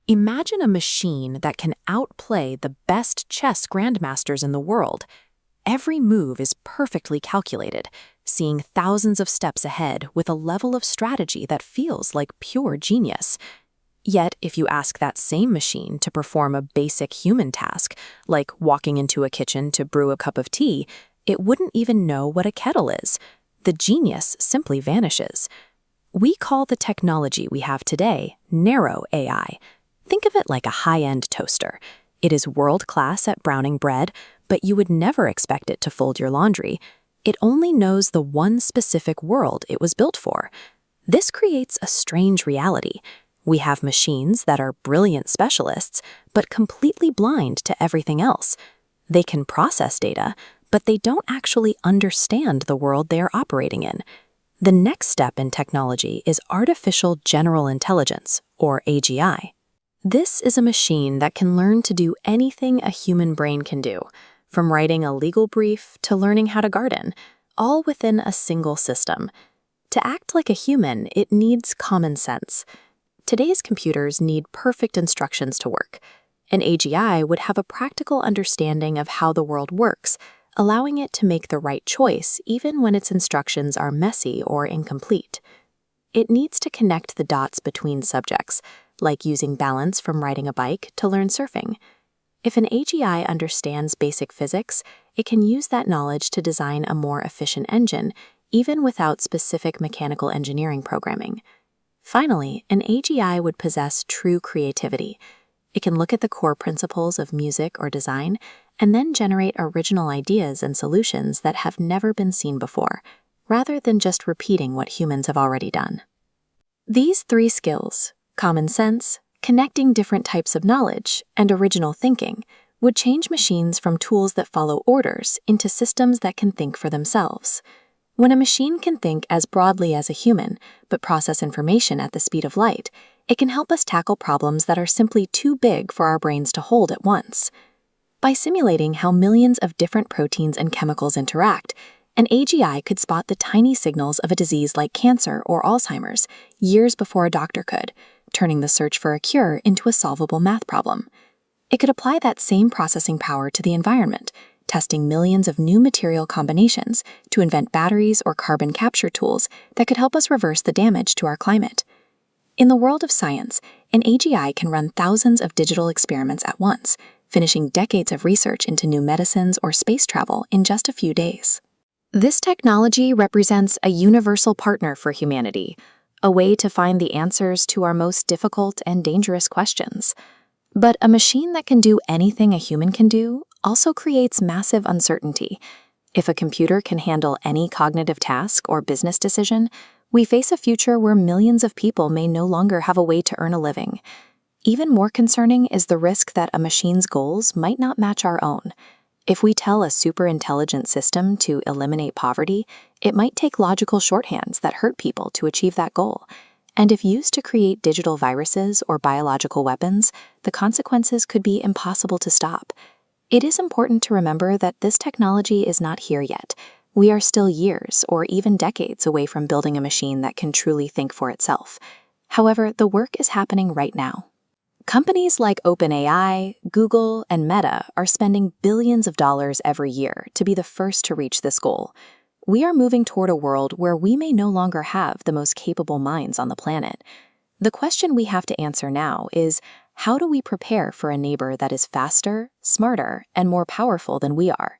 Imagine a machine that can outplay the best chess grandmasters in the world. Every move is perfectly calculated, seeing thousands of steps ahead with a level of strategy that feels like pure genius. Yet, if you ask that same machine to perform a basic human task, like walking into a kitchen to brew a cup of tea, it wouldn't even know what a kettle is. The genius simply vanishes. We call the technology we have today narrow AI. Think of it like a high-end toaster. It is world-class at browning bread, but you would never expect it to fold your laundry. It only knows the one specific world it was built for. This creates a strange reality. We have machines that are brilliant specialists, but completely blind to everything else. They can process data, but they don't actually understand the world they are operating in. The next step in technology is artificial general intelligence, or AGI. This is a machine that can learn to do anything a human brain can do, from writing a legal brief to learning how to garden, all within a single system. To act like a human, it needs common sense. Today's computers need perfect instructions to work. An AGI would have a practical understanding of how the world works, allowing it to make the right choice even when its instructions are messy or incomplete. It needs to connect the dots between subjects, like using balance from riding a bike to learn surfing. If an AGI understands basic physics, it can use that knowledge to design a more efficient engine, even without specific mechanical engineering programming. Finally, an AGI would possess true creativity. It can look at the core principles of music or design and then generate original ideas and solutions that have never been seen before, rather than just repeating what humans have already done. These three skills, common sense, connecting different types of knowledge, and original thinking, would change machines from tools that follow orders into systems that can think for themselves. When a machine can think as broadly as a human, but process information at the speed of light, it can help us tackle problems that are simply too big for our brains to hold at once. By simulating how millions of different proteins and chemicals interact, an AGI could spot the tiny signals of a disease like cancer or Alzheimer's years before a doctor could, turning the search for a cure into a solvable math problem. It could apply that same processing power to the environment, testing millions of new material combinations to invent batteries or carbon capture tools that could help us reverse the damage to our climate. In the world of science, an AGI can run thousands of digital experiments at once, finishing decades of research into new medicines or space travel in just a few days. This technology represents a universal partner for humanity, a way to find the answers to our most difficult and dangerous questions. But a machine that can do anything a human can do also creates massive uncertainty. If a computer can handle any cognitive task or business decision, we face a future where millions of people may no longer have a way to earn a living. Even more concerning is the risk that a machine's goals might not match our own. If we tell a super-intelligent system to eliminate poverty, it might take logical shorthands that hurt people to achieve that goal. And if used to create digital viruses or biological weapons, the consequences could be impossible to stop. It is important to remember that this technology is not here yet. We are still years or even decades away from building a machine that can truly think for itself. However, the work is happening right now. Companies like OpenAI, Google, and Meta are spending billions of dollars every year to be the first to reach this goal. We are moving toward a world where we may no longer have the most capable minds on the planet. The question we have to answer now is, how do we prepare for a neighbor that is faster, smarter, and more powerful than we are?